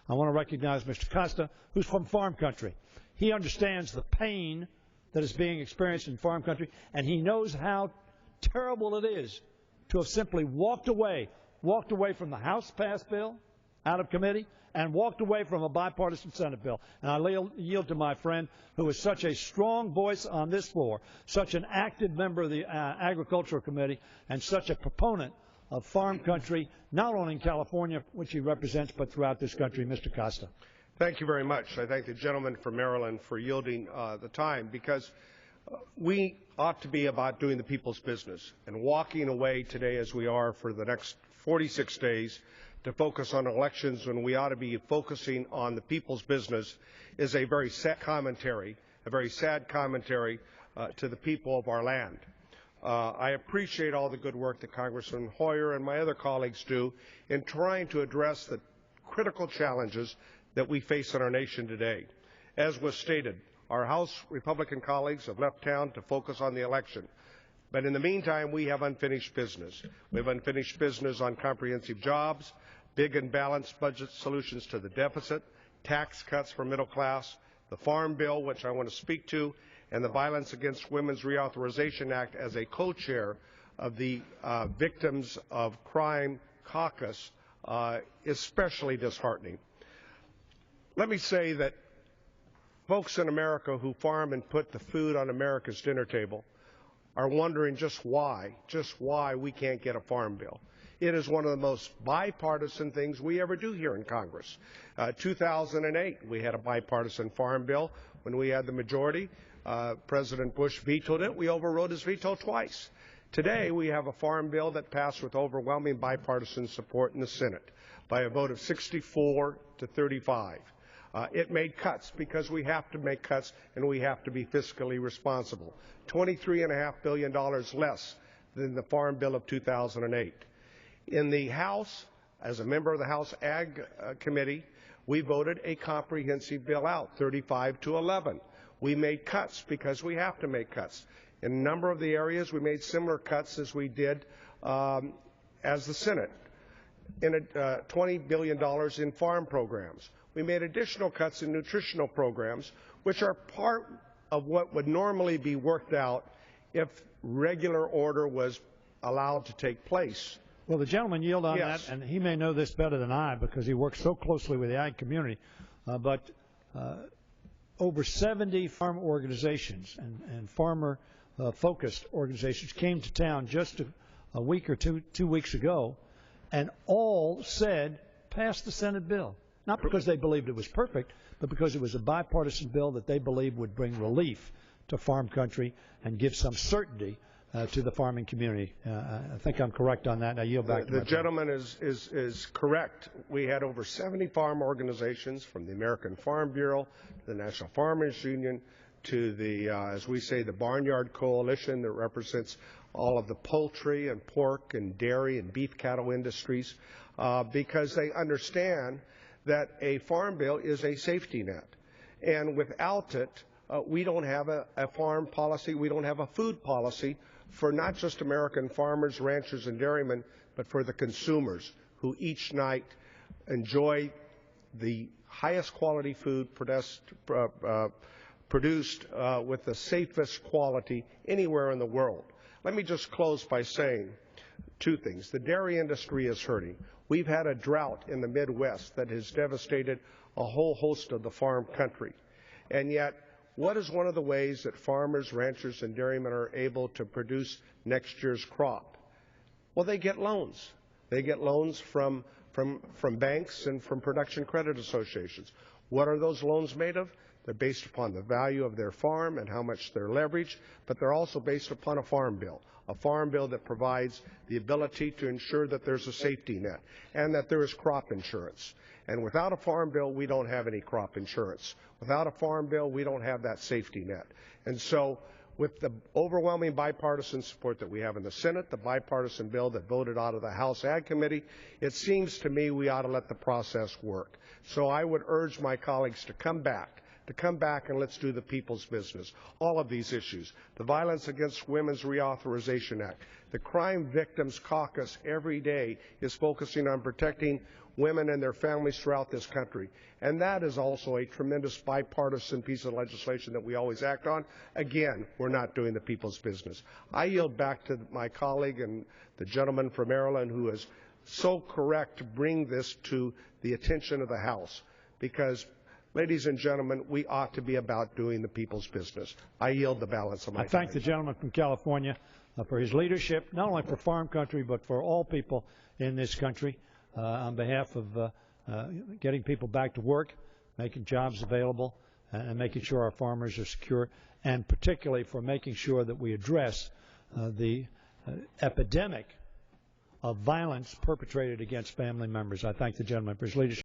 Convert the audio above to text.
I want to recognize Mr. Costa, who's from farm country. He understands the pain that is being experienced in farm country, and he knows how terrible it is to have simply walked away from the House-passed bill out of committee and walked away from a bipartisan Senate bill. And I yield to my friend, who is such a strong voice on this floor, such an active member of the Agricultural Committee, and such a proponent of farm country, not only in California, which he represents, but throughout this country. Mr. Costa. Thank you very much. I thank the gentleman from Maryland for yielding the time, because we ought to be about doing the people's business, and walking away today, as we are for the next 46 days, to focus on elections when we ought to be focusing on the people's business is a very sad commentary, to the people of our land. I appreciate all the good work that Congressman Hoyer and my other colleagues do in trying to address the critical challenges that we face in our nation today. As was stated, our House Republican colleagues have left town to focus on the election. But in the meantime, we have unfinished business. We have unfinished business on comprehensive jobs, big and balanced budget solutions to the deficit, tax cuts for middle class, the Farm Bill, which I want to speak to, and the Violence Against Women's Reauthorization Act as a co-chair of the Victims of Crime Caucus, especially disheartening. Let me say that folks in America who farm and put the food on America's dinner table are wondering just why we can't get a farm bill. It is one of the most bipartisan things we ever do here in Congress. 2008, we had a bipartisan farm bill. When we had the majority, President Bush vetoed it. We overrode his veto twice. Today, we have a farm bill that passed with overwhelming bipartisan support in the Senate by a vote of 64 to 35. It made cuts because we have to make cuts and we have to be fiscally responsible. $23.5 billion less than the Farm Bill of 2008. In the House, as a member of the House Ag Committee, we voted a comprehensive bill out, 35 to 11. We made cuts because we have to make cuts. In a number of the areas, we made similar cuts as we did as the Senate. $20 billion in farm programs. We made additional cuts in nutritional programs, which are part of what would normally be worked out if regular order was allowed to take place. Well, the gentleman yielded on that, and he may know this better than I because he works so closely with the ag community, but over 70 farm organizations and farmer-focused organizations came to town just a week or two weeks ago, and all said, pass the Senate bill. Not because they believed it was perfect, but because it was a bipartisan bill that they believed would bring relief to farm country and give some certainty to the farming community. I think I'm correct on that. I yield back to the gentleman is correct. We had over 70 farm organizations, from the American Farm Bureau to the National Farmers Union to the, as we say, the Barnyard Coalition that represents all of the poultry and pork and dairy and beef cattle industries, because they understand that a farm bill is a safety net. And without it, we don't have a farm policy, we don't have a food policy for not just American farmers, ranchers, and dairymen, but for the consumers who each night enjoy the highest quality food produced with the safest quality anywhere in the world. Let me just close by saying two things. The dairy industry is hurting. We've had a drought in the Midwest that has devastated a whole host of the farm country. And yet, what is one of the ways that farmers, ranchers, and dairymen are able to produce next year's crop? Well, they get loans. They get loans from banks and from production credit associations. What are those loans made of? They're based upon the value of their farm and how much they're leveraged, but they're also based upon a farm bill that provides the ability to ensure that there's a safety net and that there is crop insurance. And without a farm bill, we don't have any crop insurance. Without a farm bill, we don't have that safety net. And so with the overwhelming bipartisan support that we have in the Senate, the bipartisan bill that voted out of the House Ag Committee, it seems to me we ought to let the process work. So I would urge my colleagues to come back to come back and let's do the people's business. All of these issues, the Violence Against Women's Reauthorization Act, the Crime Victims Caucus every day is focusing on protecting women and their families throughout this country. And that is also a tremendous bipartisan piece of legislation that we always act on. Again, we're not doing the people's business. I yield back to my colleague and the gentleman from Maryland who is so correct to bring this to the attention of the House, because, ladies and gentlemen, we ought to be about doing the people's business. I yield the balance of my time. I thank the gentleman from California for his leadership, not only for farm country, but for all people in this country, on behalf of getting people back to work, making jobs available, and making sure our farmers are secure, and particularly for making sure that we address the epidemic of violence perpetrated against family members. I thank the gentleman for his leadership.